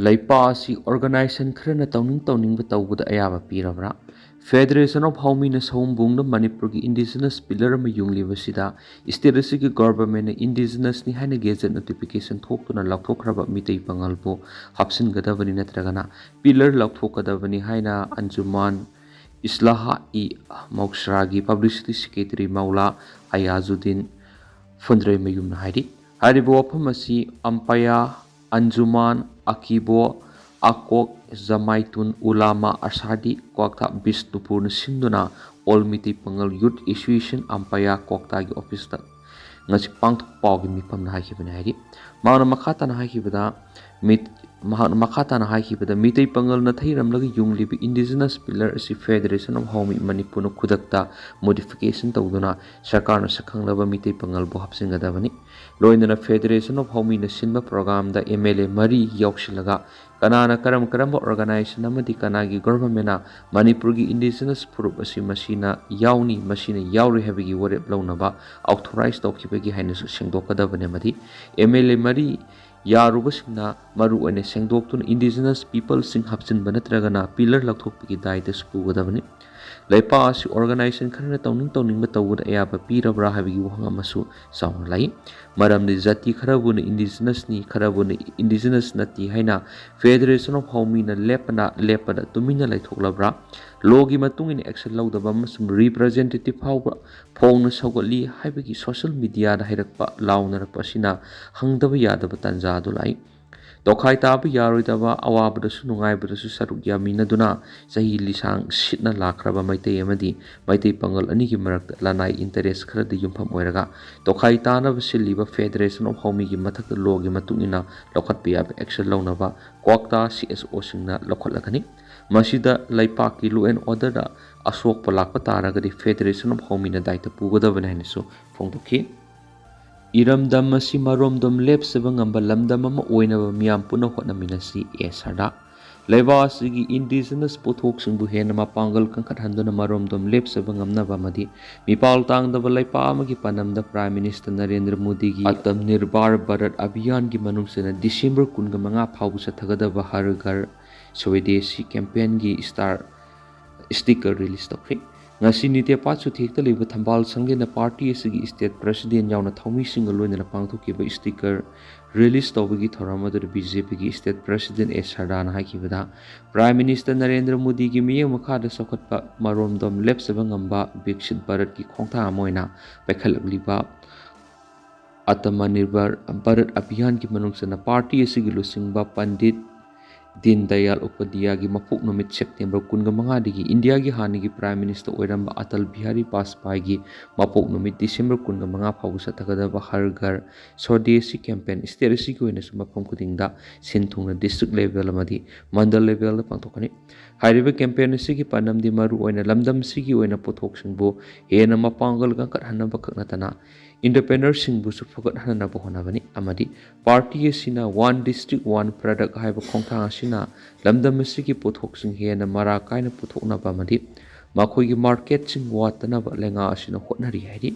Laipa asi organization khana tawning tawbada ayaba pirabra Federation of Haumina Saumbung Manipur ki indigenous pillar ma yungliba sida state asigi government indigenous ni haina gazette notification thokuna lakthraba mitei pangalbo hapsin gadabani natragana pillar lakthrokadabani haina anjuman islaha I mauksragi publicity secretary maula ayazuddin fundre mayumna haidi haribo wafamasi ampaya anjuman akibo akok zamaitun ulama asadi kwakta bisnupur sinduna olmiti pangal youth association ampaya kwakta gi office ta ngasi pangthok pawgi mifam na haikibana haidi mauna makhata na haikibada mitei pangal na thairam lagi yunglibi indigenous pillar asi Federation of Haumi Manipur no khudakta modification tawduna sarkar na sakhanglaba mitei pangal bo hapsingadabani loinana Federation of Haumi na sinba program da MLA mari yauksilaga kanana karam organization amadi kanagi government na Manipur gi indigenous group asi masina yauri habigi warep launaba authorized tawkhibagi hainasu sengdokadabane madi MLA mari yarubasina maru ane sengdoktun indigenous people sing hapsin banatragana pillar lakthokpigi daita spugadabani laipa asi organization khana tawning ba tawud ayaba pirabra habigi wahanga masu sawn lai maramni jati kharabun indigenous nati haina Federation of Haumi na lepada tumina laithoklabra logi matung in action laudaba masum representative hawba phongna sawgali haibagi social media da hairakpa launarpa sina hangdaba yadaba tanja dulai tokhai tabu yaroidaba awabadasu nungaibadasu saruk yaminaduna sahi lisang sitna lakraba maitei amadi maitei pangal ani gi marak lanai interest khara de yumpham oiraga tokhai tana basiliba Federation of Haumi gi mathak logi matungina lokhat piya action launaba kwakta CSO singna lokhatlakani masida laipa ki law and order da asok palakpa taragadi Federation of Haumi na daita pugadabana hainasu phongdokhi iramdam asi maromdom lepsaba ngamba lamdam ama oinaba miyam puna hotnaminasi esada laiba asigi indigenous pothok singbu hena mapangal kangkhat handuna maromdom lepsaba ngamnaba madi mipal tangdaba laipa amagi panamda Prime Minister Narendra Modi gi atam nirbhar bharat abhiyan gi manungsena December 15 phawbu sathagadaba har ghar Swadeshi campaign gi sticker release tokri ngasi nite pachu thekta leba thambal sangge na party asigi state president yauna thaumi singa loina pangthokiba sticker release tawbagi thoramadu BJP gi state president Sardana hakibada Prime Minister Narendra Modi gi miyeng makhada sokhatpa maromdom lepsaba ngamba Viksit Bharat gi khongtha amoina paikhalakliba Atmanirbhar Bharat Abhiyan ki manungsana party asigi lusingba Pandit Din Dayal Upadhyaya gi mapuk numit September 15 digi India gi hanigi Prime Minister oiramba Atal Bihari Vajpayee gi mapuk numit December 15 phawbu sathagadaba har ghar Swadeshi campaign state gi oina sumapam kudingda sinthungna district level amadi mandal level da pangthokani hairiba campaign asigi panamdi maru oina lamdam sigi oina pothok singbu hena mapangal gangkat hanaba kaknatana independent singbu su phagat hanaba honabani amadi party asina one district one product haiba khongthang asina lamdam asigi pothok sing hena mara kaina puthoknaba amadi makhoigi market sing watanaba lenga asina hotnari haidi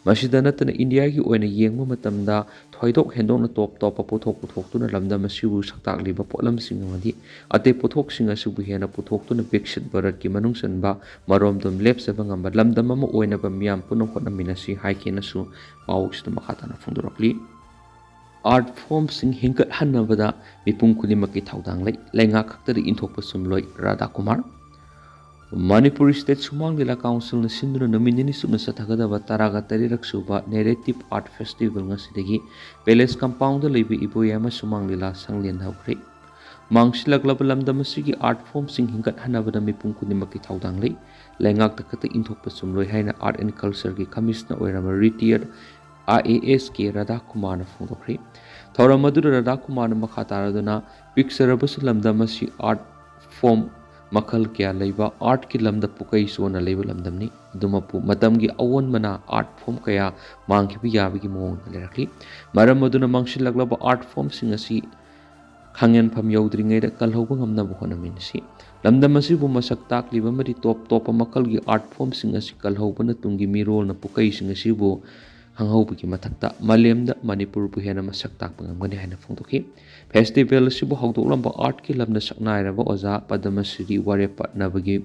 masida natana India gi oina yengma matamda thoidok hendokna top puthok lamdam asibu saktakliba potlam sing amadi ate pothok sing asibu hena puthok Viksit Bharat ki manungsanba maromdom lepsaba ngamba lamdam ama oina ba miyam puno hotnaminasi haikenasu pawuksna makhatana phungdorakli art form sing hingkat hanabada mipum khudimaki thaudang lenga khaktari inthokpa sumloi Radha Kumar Manipur State Sumang Lila Council na sinduna nominini sumna sathagadaba taraga tarirak suba narrative art festival ngasidagi Palace compound da leibi iboyama Sumang Lila sanglien haukri mangsilaglaba lamdam asigi art form sing hingkat hanabada mipum khudimaki thaudang lei lengak takata inthokpa sumloi haina art and culture gi commissioner oirama retired IAS ke Radha Kumar na phongdokri thoramadura Radha Kumar na makhataraduna picture lamdam asi art form makal kya leiba art ki lamda pukai sona leiba lamdamni dumapu matamgi awon mana art form kaya mangkibi yabigi mong lerakli maram maduna mangsilaglaba art form singasi khangyan pham yaudringai da kalhoba ngamna bohona minsi lamdam asibu masak takliba mari top top makalgi art form sing asi kalhaubana tungi mirol na pukai sing asibu hanghaubugi mathakta malemda manipur bu hena masak tak pangamgani haina phongdoki festival asibu hawdoklamba art ki lamna saknairaba oza padamasri ware patnabagi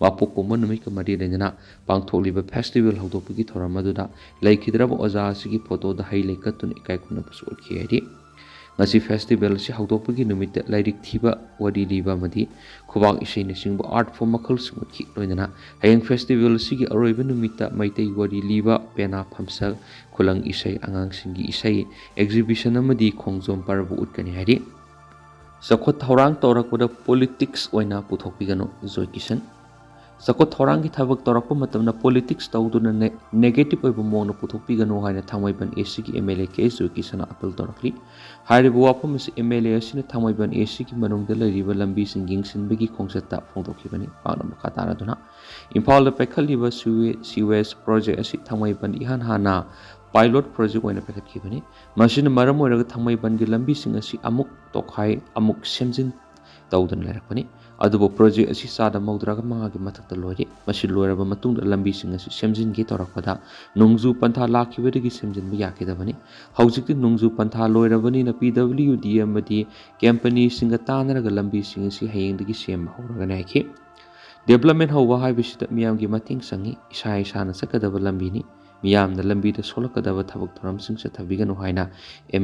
wapoko manumi kamari lenjana pangtholiba festival hawdokbugi thoramaduna laikhidraba oza asigi photo da hailai katun ikai kuna pasu okhi hari ngasi festival si hawdokbugi numit lairik thiba wadi liba madi khubang isai ne singbu art form makal singki loinana hayang festival sigi aroiba numita maitai wadi liba pena phamsa khulang isai angang singi isai exhibition amadi khongjom parbu utkani hari sakot thorang torakpada politics oina puthokpigano joy kisan sakot thorang ki thabak torakpa matamna politics tawduna negative oiba mongna puthokpigano haina thamaiban AC ki MLA ke joy kisan appeal torakli haribu wapam si MLA asina thamaiban AC ki manungda lariba lambi singing sinbagi khongsatta phongdokhibani pangna makhatara duna imphal da pekhaliba sewage project asi thamaiban ihan hana pilot project oina pekhatkibani masina maram oiraga thamaiban gi lambi sing asi amuk tokhai amuk semjin tawdan larakpani adubo project asi sada maudraga manga gi mathakta loire masi loiraba matungda lambi sing asi semjin gi torakpada nungju pantha lakhibadagi semjin bi yakidabani haujikti nungju pantha loirabani na PWD amadi company singa tanaraga lambi sing asi hayengdagi sem hawraga naiki development hawa haibisida miyam gi mating sangi isa isa na sakadaba lambi ni miyam na lambi da solakadaba thabak thoram sing sa thabiganu haina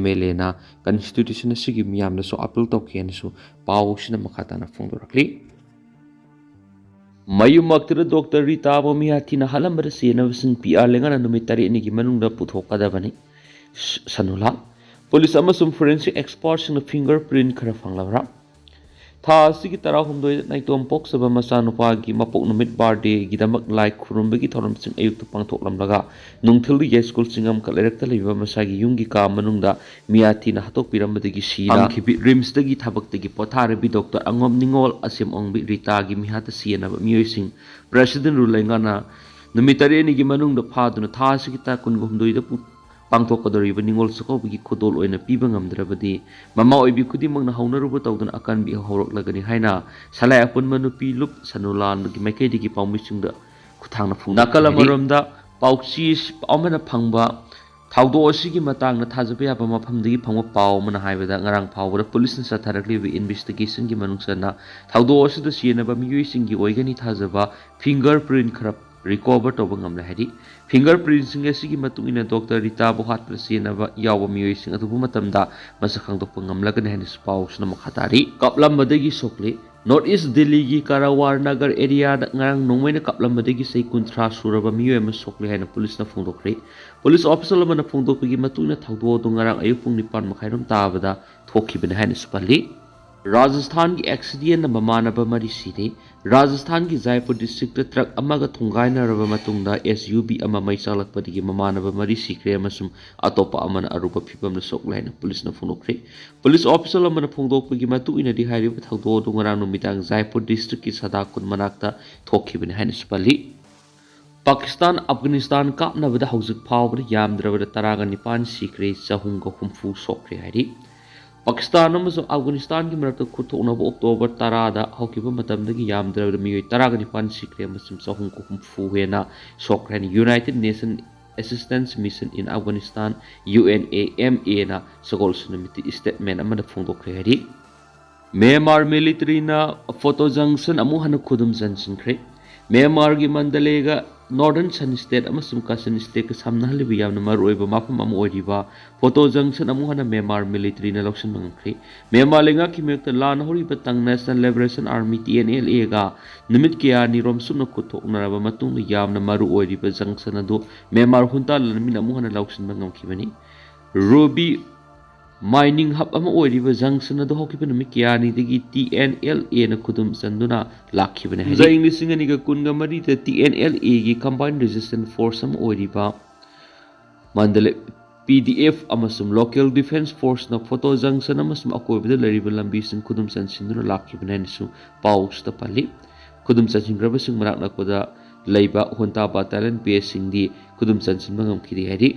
MLA na constitution asigi miyam na so appeal tokien su paw sina makhata na phongdorakli mayumaktira Dr. Rita bo mihat na halambara sena sing PR lengana numitari ni gi manungda puthokadabani sanula police amasum forensic experts in fingerprint khara phanglabra tha asigi tara humdoi naitom pok saba masa nupa gi mapok numit birthday gi damak like khurumbagi thoram sing ayuk tu pangthoklamlaga nungthildi ye school singam kalerekta leiba masa gi yungi ka manungda miati na hatok piramdagi sira angkhibi rims dagi thabak dagi pothare bi doctor angom ningol asim ongbi Rita gi mihat siena miyoi sing president rulengana numitari ni gi manungda phaduna tha asigi ta kun humdoi da pangthokadoriba ningol sakobagi khodol oina piba ngamdrabadi mama oibi khudimangna haunaruba tawduna akanbi hawroklagani haina salai apun manupi lup sanulan gi maikaidigi pawmisingda khuthangna phung nakala maromda pauchi amana phangba thawdo asigi matangna thajaba yaba mafamdagi phangwa paw mana haibada ngarang phawbada police na satharaklibi investigation gi manungsana thawdo asida sienaba miyoisingi oigani thajaba fingerprint khara recover to bangamla hari fingerprint sing asigi matungina Dr. Rita bohat prasinaba yawa miyoy sing atubu matamda masakhang to pangamlagan hani spaw sna makhatari kaplam madagi sokle North East Delhi gi Karawar Nagar area da ngarang nongmaina kaplam madagi sei kuntra suraba miyoy ma sokle hana police na phongdokre police officer lamana phongdokpigi matungina thawdo to ngarang ayupung nipan makhairam tabada thokhibena hani spali Rajasthan की accident ममानबा मरी सिरे Rajasthan की Jaipur district truck amaga thungaina raba matungda SUV ama maisalakpadigi mamaanaba mari sikre amasum atopa amana aruba phibam na soklaina police na phunokre police officer amana phungdokpagi matu ina di hairiba thawdo dungarang numitang Jaipur district ki sadakun manakta thokhibani haina spali Pakistan Afghanistan kapnabada hauzik phawbada yamdrabada taraga nipan sikre chahunga humfu sokre hairi Pakistan amasung Afghanistan ki marakta khutoknaba October 10 da haukiba matamdagi yamdrabada miyoi 10 sikre amasum chahunga humfu hena sokre United Nations Assistance Mission in Afghanistan UNAMA na sagol sunamiti statement amada phongdokre hari Myanmar military na photo junction amu hana khudum junction kre Myanmar gi Mandalega Northern Sun State amasum Kachin State ka samnahalibi yamna maroiba mafam amu oiriba photo junction amu hana Myanmar military na loksan mangkre Myanmar lenga ki mekta lan horiba tang National Liberation Army TNLA ga nimit kya ni romsum na kuthoknaraba matung yamna maru oiriba junction adu Myanmar hunta lanmin amu hana loksan mangamkibani Ruby mining hub ama oiriba junction adu hokiba numi kya ni digi TNLA na khudum sanduna lakhibane hai jaing lising ani ga kunga mari te TNLA gi combined resistance force am oiriba mandale PDF amasum local defense force na photo junction amasum akoibada lariba lambi sing khudum sansinduna lakhibane nisu paus ta pali khudum sansing graba sing marak nakoda leiba honta battalion base sing di khudum sansin mangam khiri hari